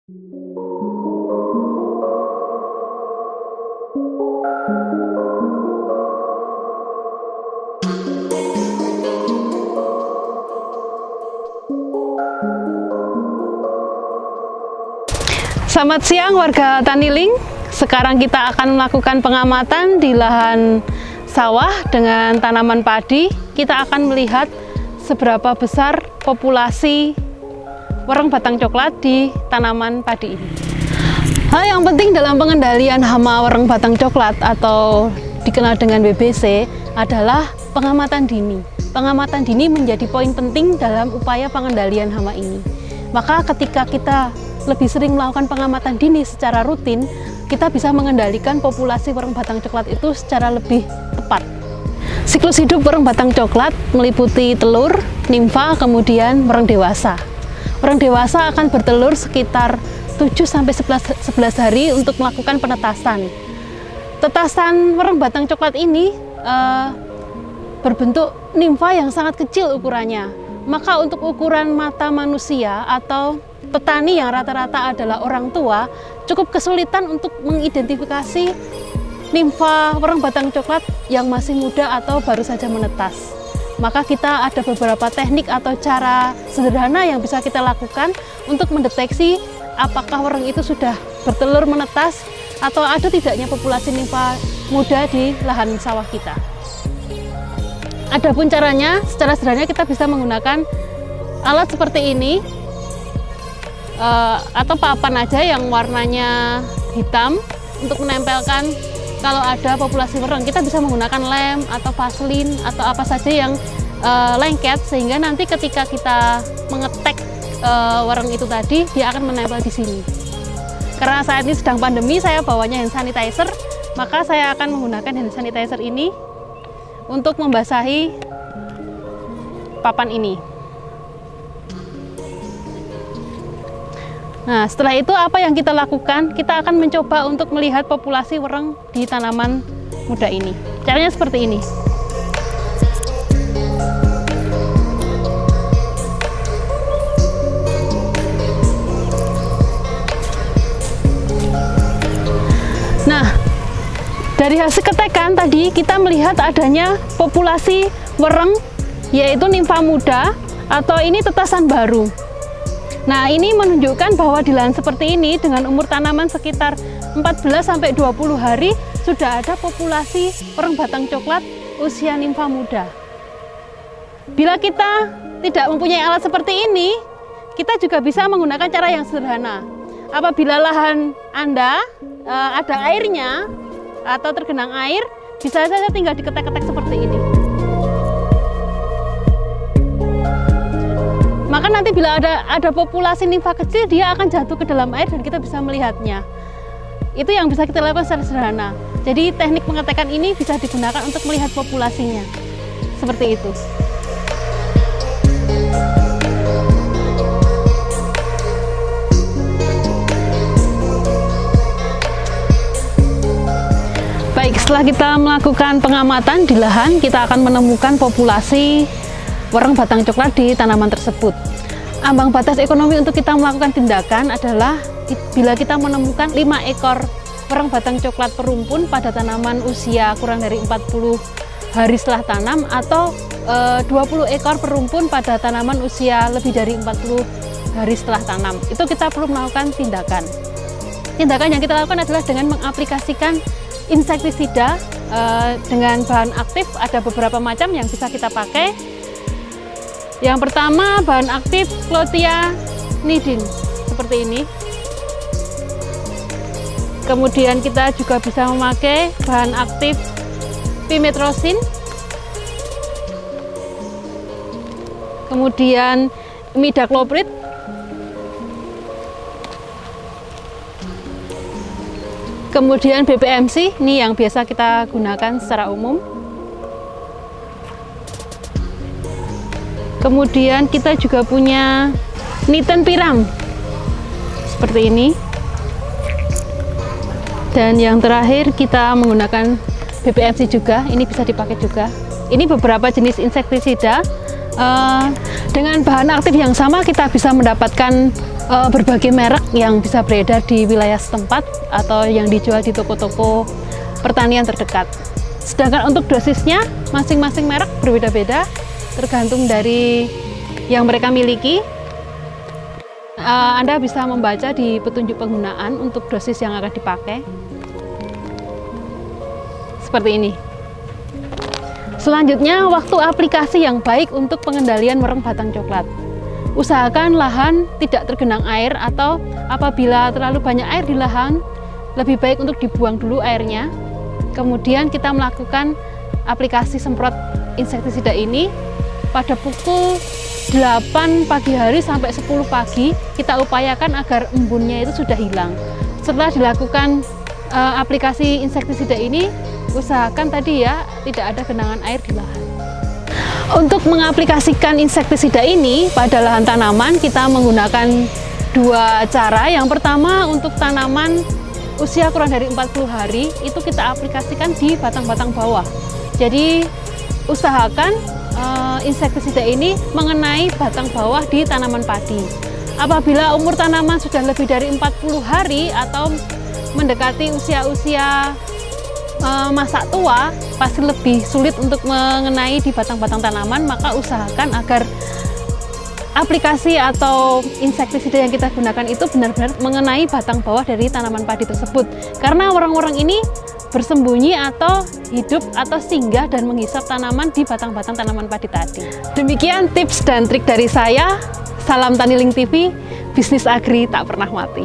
Selamat siang warga Taniling. Sekarang kita akan melakukan pengamatan di lahan sawah dengan tanaman padi. Kita akan melihat seberapa besar populasi wereng batang coklat di tanaman padi ini. Hal yang penting dalam pengendalian hama wereng batang coklat atau dikenal dengan WBC adalah pengamatan dini. Pengamatan dini menjadi poin penting dalam upaya pengendalian hama ini. Maka ketika kita lebih sering melakukan pengamatan dini secara rutin, kita bisa mengendalikan populasi wereng batang coklat itu secara lebih tepat. Siklus hidup wereng batang coklat meliputi telur, nimfa, kemudian wereng dewasa. Wereng dewasa akan bertelur sekitar 7-11 hari untuk melakukan penetasan. Tetasan wereng batang coklat ini berbentuk nimfa yang sangat kecil ukurannya. Maka untuk ukuran mata manusia atau petani yang rata-rata adalah orang tua, cukup kesulitan untuk mengidentifikasi nimfa wereng batang coklat yang masih muda atau baru saja menetas. Maka kita ada beberapa teknik atau cara sederhana yang bisa kita lakukan untuk mendeteksi apakah wereng itu sudah bertelur menetas atau ada tidaknya populasi nimfa muda di lahan sawah kita. Adapun caranya, secara sederhana kita bisa menggunakan alat seperti ini, atau papan aja yang warnanya hitam untuk menempelkan kalau ada populasi wereng. Kita bisa menggunakan lem atau vaselin atau apa saja yang lengket, sehingga nanti ketika kita mengetek wereng itu tadi, dia akan menempel di sini. Karena saat ini sedang pandemi, saya bawanya hand sanitizer, maka saya akan menggunakan hand sanitizer ini untuk membasahi papan ini. Nah, setelah itu apa yang kita lakukan? Kita akan mencoba untuk melihat populasi wereng di tanaman muda ini. Caranya seperti ini. Nah, dari hasil ketekan tadi kita melihat adanya populasi wereng, yaitu nimfa muda atau ini tetasan baru. Nah, ini menunjukkan bahwa di lahan seperti ini dengan umur tanaman sekitar 14-20 hari sudah ada populasi wereng batang coklat usia nimfa muda. Bila kita tidak mempunyai alat seperti ini, kita juga bisa menggunakan cara yang sederhana. Apabila lahan Anda ada airnya atau tergenang air, bisa saja tinggal diketek-ketek seperti ini. Maka nanti bila ada populasi nimfa kecil, dia akan jatuh ke dalam air dan kita bisa melihatnya. Itu yang bisa kita lakukan secara sederhana. Jadi teknik pengetekan ini bisa digunakan untuk melihat populasinya. Seperti itu. Baik, setelah kita melakukan pengamatan di lahan, kita akan menemukan populasi wereng batang coklat di tanaman tersebut. Ambang batas ekonomi untuk kita melakukan tindakan adalah bila kita menemukan 5 ekor wereng batang coklat perumpun pada tanaman usia kurang dari 40 hari setelah tanam, atau 20 ekor perumpun pada tanaman usia lebih dari 40 hari setelah tanam. Itu kita perlu melakukan tindakan. Tindakan yang kita lakukan adalah dengan mengaplikasikan insektisida dengan bahan aktif. Ada beberapa macam yang bisa kita pakai. Yang pertama, bahan aktif clothianidin seperti ini. Kemudian kita juga bisa memakai bahan aktif pimetrosin. Kemudian imidacloprid. Kemudian BPMC, ini yang biasa kita gunakan secara umum. Kemudian kita juga punya nitenpiram seperti ini. Dan yang terakhir kita menggunakan BPMC juga, ini bisa dipakai juga. Ini beberapa jenis insektisida. Dengan bahan aktif yang sama kita bisa mendapatkan berbagai merek yang bisa beredar di wilayah setempat atau yang dijual di toko-toko pertanian terdekat. Sedangkan untuk dosisnya masing-masing merek berbeda-beda tergantung dari yang mereka miliki. Anda bisa membaca di petunjuk penggunaan untuk dosis yang akan dipakai. Seperti ini. Selanjutnya, waktu aplikasi yang baik untuk pengendalian mereng batang coklat. Usahakan lahan tidak tergenang air, atau apabila terlalu banyak air di lahan, lebih baik untuk dibuang dulu airnya. Kemudian kita melakukan aplikasi semprot insektisida ini pada pukul 8 pagi hari sampai 10 pagi. Kita upayakan agar embunnya itu sudah hilang. Setelah dilakukan aplikasi insektisida ini, usahakan tadi ya tidak ada genangan air di lahan. Untuk mengaplikasikan insektisida ini pada lahan tanaman, kita menggunakan dua cara. Yang pertama, untuk tanaman usia kurang dari 40 hari itu kita aplikasikan di batang-batang bawah. Jadi usahakan insektisida ini mengenai batang bawah di tanaman padi. Apabila umur tanaman sudah lebih dari 40 hari atau mendekati usia-usia masa tua, pasti lebih sulit untuk mengenai di batang-batang tanaman, maka usahakan agar aplikasi atau insektisida yang kita gunakan itu benar-benar mengenai batang bawah dari tanaman padi tersebut. Karena orang-orang ini bersembunyi atau hidup atau singgah dan menghisap tanaman di batang-batang tanaman padi tadi. Demikian tips dan trik dari saya. Salam Taniling TV, bisnis agri tak pernah mati.